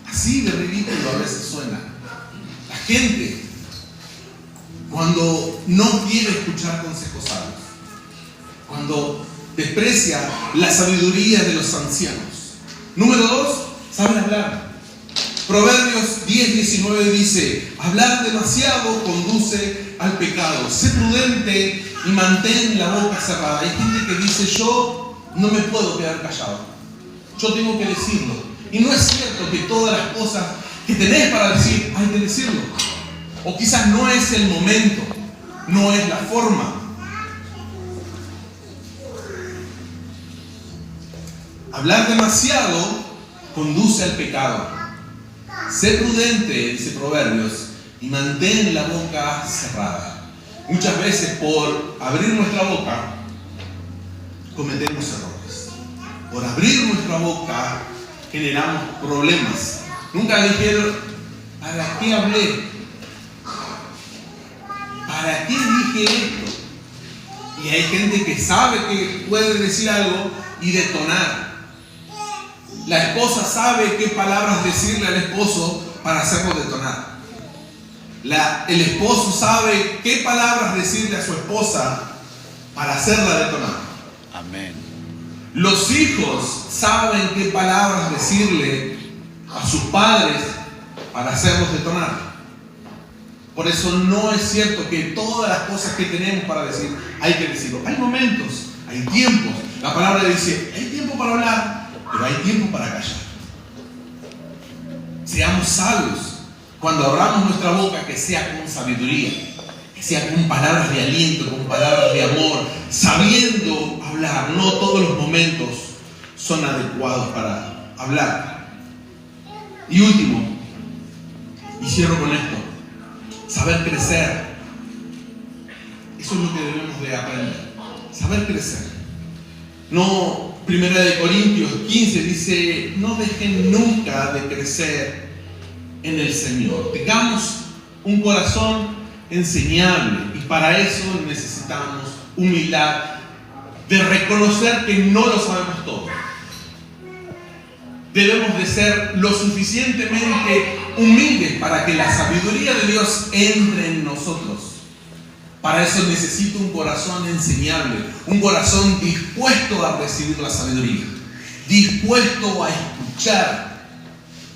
Así de ridículo a veces suena la gente cuando no quiere escuchar consejos sabios, cuando desprecia la sabiduría de los ancianos. Número 2, saben hablar. Proverbios 10:19 dice: hablar demasiado conduce al pecado. Sé prudente y mantén la boca cerrada. Hay gente que dice: yo no me puedo quedar callado, yo tengo que decirlo. Y no es cierto que todas las cosas que tenés para decir hay que decirlo. O quizás no es el momento, no es la forma. Hablar demasiado conduce al pecado. Sé prudente, dice Proverbios, y mantén la boca cerrada. Muchas veces por abrir nuestra boca cometemos errores. Por abrir nuestra boca generamos problemas. Nunca dijeron, ¿para qué hablé? ¿Para qué dije esto? Y hay gente que sabe que puede decir algo y detonar. La esposa sabe qué palabras decirle al esposo para hacerlo detonar. El esposo sabe qué palabras decirle a su esposa para hacerla detonar. Amén. Los hijos saben qué palabras decirle a sus padres para hacerlos detonar. Por eso no es cierto que todas las cosas que tenemos para decir hay que decirlo. Hay momentos, hay tiempos. La palabra dice, hay tiempo para hablar, pero hay tiempo para callar. Seamos sabios. Cuando abramos nuestra boca, que sea con sabiduría, que sea con palabras de aliento, con palabras de amor, sabiendo hablar. No todos los momentos son adecuados para hablar. Y último, y cierro con esto, saber crecer. Eso es lo que debemos de aprender. Saber crecer. No, 1 Corintios 15 dice, no dejen nunca de crecer en el Señor. Tengamos un corazón enseñable y para eso necesitamos humildad de reconocer que no lo sabemos todo. Debemos de ser lo suficientemente humildes para que la sabiduría de Dios entre en nosotros. Para eso necesito un corazón enseñable, un corazón dispuesto a recibir la sabiduría, dispuesto a escuchar.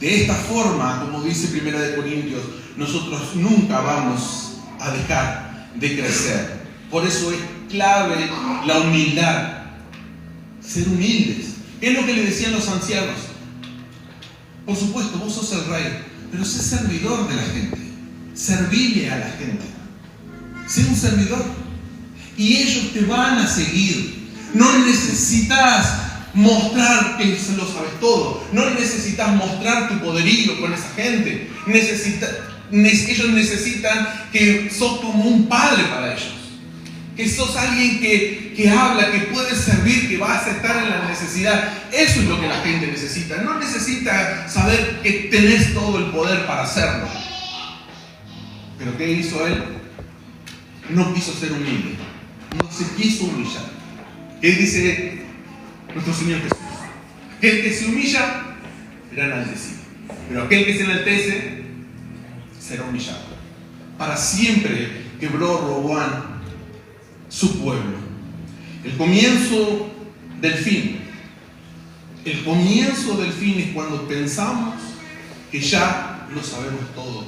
De esta forma, como dice 1 Corintios, nosotros nunca vamos a dejar de crecer. Por eso es clave la humildad. Ser humildes. ¿Qué es lo que le decían los ancianos? Por supuesto, vos sos el rey, pero sé servidor de la gente. Servile a la gente. Sé un servidor. Y ellos te van a seguir. No necesitas mostrar que lo sabes todo. No necesitas mostrar tu poderío con esa gente. Ellos necesitan que sos como un padre para ellos. Que sos alguien que habla, que puede servir, que va a estar en la necesidad. Eso es lo que la gente necesita. No necesita saber que tenés todo el poder para hacerlo. Pero ¿qué hizo él? No quiso ser humilde. No se quiso humillar. ¿Qué dice nuestro Señor Jesús? Aquel que se humilla será enaltecido, pero aquel que se enaltece será humillado. Para siempre quebró Roboam su pueblo. El comienzo del fin. El comienzo del fin es cuando pensamos que ya lo sabemos todo.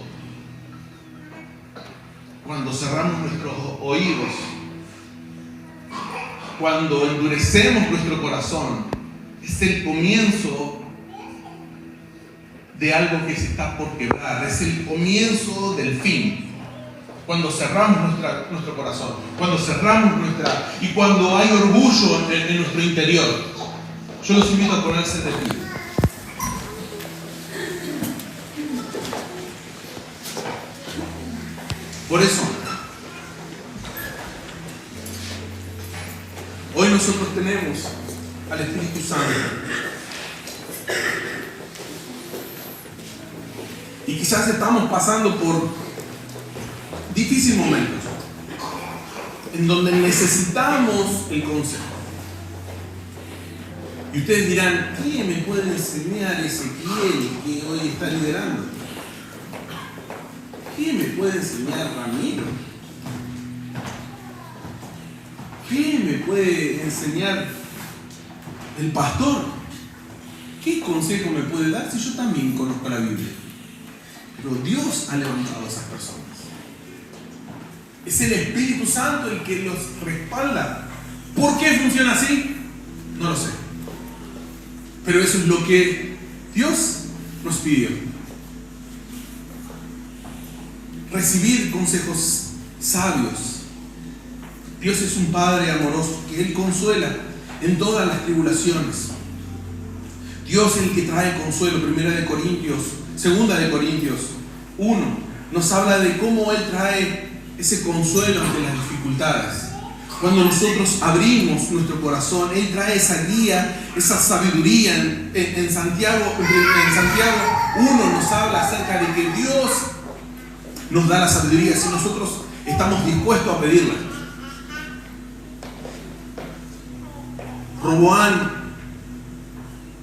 Cuando cerramos nuestros oídos, cuando endurecemos nuestro corazón, es el comienzo de algo que se está por quebrar, es el comienzo del fin. Cuando cerramos nuestro corazón, cuando cerramos y cuando hay orgullo en nuestro interior. Yo los invito a ponerse de pie. Por eso, hoy nosotros tenemos al Espíritu Santo. Y quizás estamos pasando por difíciles momentos en donde necesitamos el consejo. Y ustedes dirán, ¿quién me puede enseñar Ezequiel que hoy está liderando? ¿Quién me puede enseñar Ramiro? ¿Quién me puede enseñar el pastor? ¿Qué consejo me puede dar si yo también conozco la Biblia? Pero Dios ha levantado a esas personas. Es el Espíritu Santo el que los respalda. ¿Por qué funciona así? No lo sé. Pero eso es lo que Dios nos pidió. Recibir consejos sabios. Dios es un Padre amoroso que Él consuela en todas las tribulaciones. Dios es el que trae consuelo. 2 de Corintios 1, nos habla de cómo Él trae ese consuelo ante las dificultades. Cuando nosotros abrimos nuestro corazón, Él trae esa guía, esa sabiduría. En Santiago 1 nos habla acerca de que Dios nos da la sabiduría si nosotros estamos dispuestos a pedirla. Roboán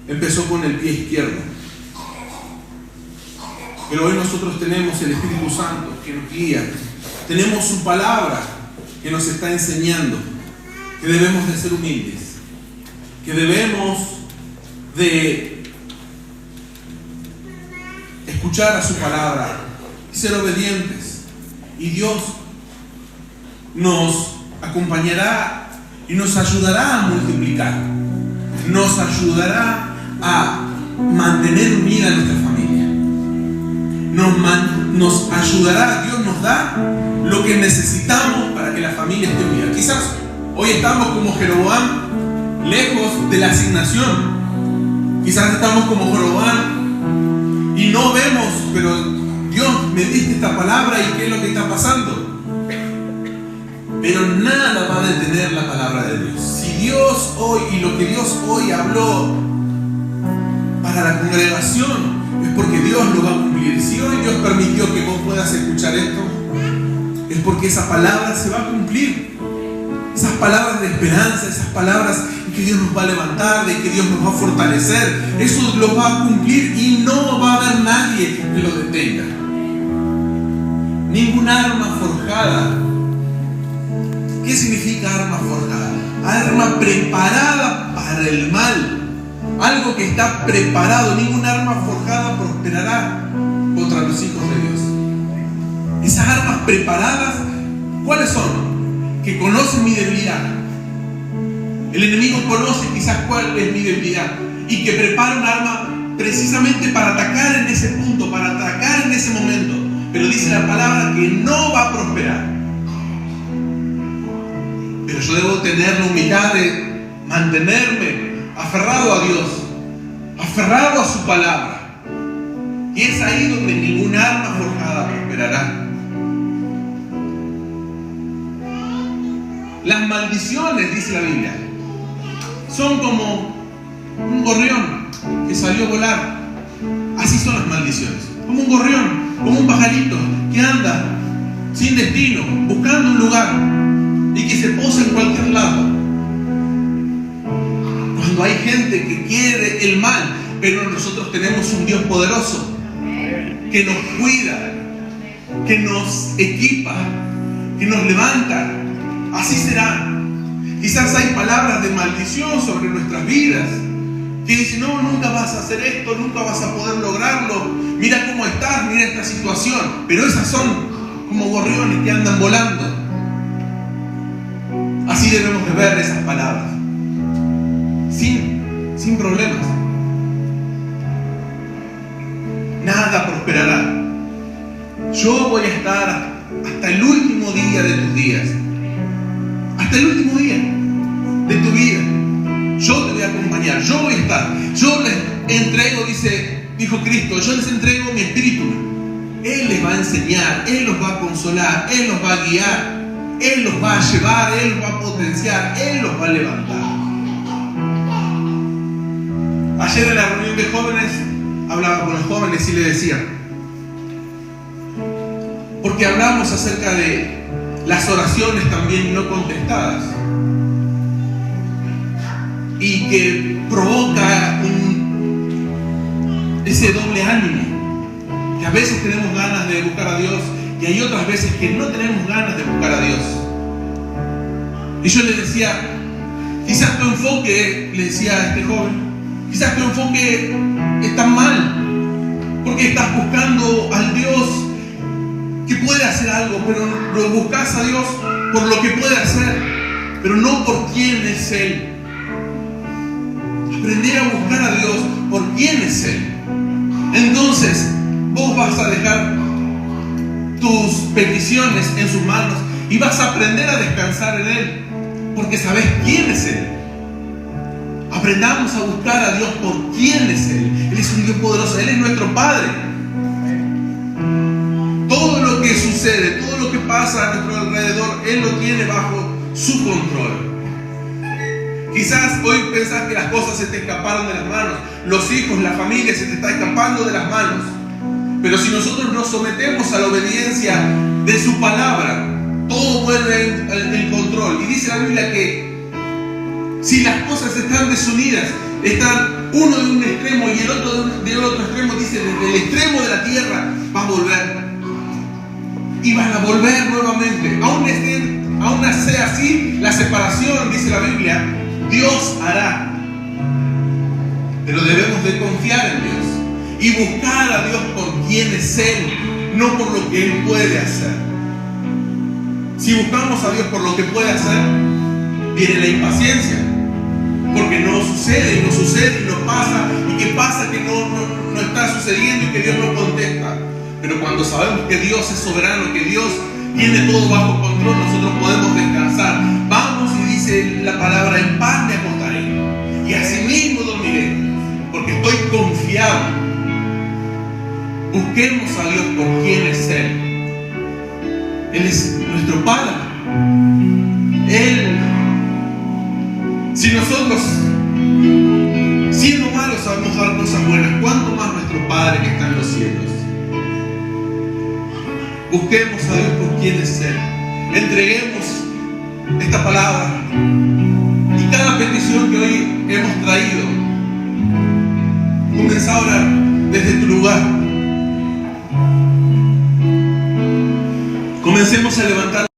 empezó con el pie izquierdo, pero hoy nosotros tenemos el Espíritu Santo que nos guía, tenemos su palabra que nos está enseñando que debemos de ser humildes, que debemos de escuchar a su palabra y ser obedientes, y Dios nos acompañará y nos ayudará a multiplicar, nos ayudará a mantener unida a nuestra familia, nos ayudará. Dios nos da lo que necesitamos para que la familia esté unida. Quizás hoy estamos como Jeroboam, lejos de la asignación. Quizás estamos como Jeroboam y no vemos, pero Dios me diste esta palabra y qué es lo que está pasando. Pero nada va a detener la palabra de Dios. Si Dios hoy, y lo que Dios hoy habló para la congregación, es porque Dios lo va a cumplir. Si hoy Dios permitió que vos puedas escuchar esto, es porque esa palabra se va a cumplir. Esas palabras de esperanza, esas palabras de que Dios nos va a levantar, de que Dios nos va a fortalecer, eso lo va a cumplir y no va a haber nadie que lo detenga. Ningún arma forjada. ¿Qué significa arma forjada? Arma preparada para el mal. Algo que está preparado. Ningún arma forjada prosperará contra los hijos de Dios. Esas armas preparadas, ¿cuáles son? Que conocen mi debilidad. El enemigo conoce quizás cuál es mi debilidad y que prepara un arma precisamente para atacar en ese punto, para atacar en ese momento. Pero dice la palabra que no va a prosperar. Pero yo debo tener la humildad de mantenerme aferrado a Dios, aferrado a su palabra. Y es ahí donde ningún arma forjada prosperará. Las maldiciones, dice la Biblia, son como un gorrión que salió a volar. Así son las maldiciones. Como un gorrión, como un pajarito que anda sin destino, buscando un lugar y que se posa en cualquier lado. Cuando hay gente que quiere el mal, pero nosotros tenemos un Dios poderoso que nos cuida, que nos equipa, que nos levanta. Así será. Quizás hay palabras de maldición sobre nuestras vidas que dicen: no, nunca vas a hacer esto, nunca vas a poder lograrlo, mira cómo estás, mira esta situación. Pero esas son como gorriones que andan volando. Así debemos de ver esas palabras, sin problemas. Nada prosperará. Yo voy a estar hasta el último día de tus días, hasta el último día de tu vida. Yo te voy a acompañar, yo voy a estar. Yo les entrego, dijo Cristo, yo les entrego mi espíritu. Él les va a enseñar, Él los va a consolar, Él los va a guiar, Él los va a llevar, Él los va a potenciar, Él los va a levantar. Ayer en la reunión de jóvenes hablaba con los jóvenes y les decía, porque hablamos acerca de las oraciones también no contestadas y que provoca ese doble ánimo, que a veces tenemos ganas de buscar a Dios y hay otras veces que no tenemos ganas de buscar a Dios. Y yo le decía, quizás tu enfoque, le decía a este joven, quizás tu enfoque está mal, porque estás buscando al Dios que puede hacer algo, pero lo buscas a Dios por lo que puede hacer, pero no por quién es Él. Aprender a buscar a Dios por quién es Él. Entonces vos vas a dejar tus peticiones en sus manos y vas a aprender a descansar en Él, porque sabes quién es Él. Aprendamos a buscar a Dios por quién es Él. Él es un Dios poderoso, Él es nuestro Padre. Todo que sucede, todo lo que pasa a nuestro alrededor, Él lo tiene bajo su control. Quizás hoy pensás que las cosas se te escaparon de las manos, los hijos, la familia se te está escapando de las manos. Pero si nosotros nos sometemos a la obediencia de su palabra, todo vuelve en control. Y dice la Biblia que si las cosas están desunidas, están uno de un extremo y el otro del otro extremo, dice, desde el extremo de la tierra va a volver. Y van a volver nuevamente. Aún sea así, la separación, dice la Biblia, Dios hará. Pero debemos de confiar en Dios y buscar a Dios por quien es Él, no por lo que Él puede hacer. Si buscamos a Dios por lo que puede hacer, viene la impaciencia, porque no sucede y no pasa, y que pasa que no está sucediendo y que Dios no contesta. Pero cuando sabemos que Dios es soberano, que Dios tiene todo bajo control, nosotros podemos descansar. Vamos, y dice la palabra, en paz me acostaré y asimismo dormiré, porque estoy confiado. Busquemos a Dios por quién es Él. Él es nuestro Padre. Él, si nosotros, siendo malos, sabemos dar cosas buenas, ¿cuánto más nuestro Padre que está en los cielos? Busquemos a Dios por quién es Él. Entreguemos esta palabra y cada petición que hoy hemos traído. Comienza a orar desde tu lugar. Comencemos a levantar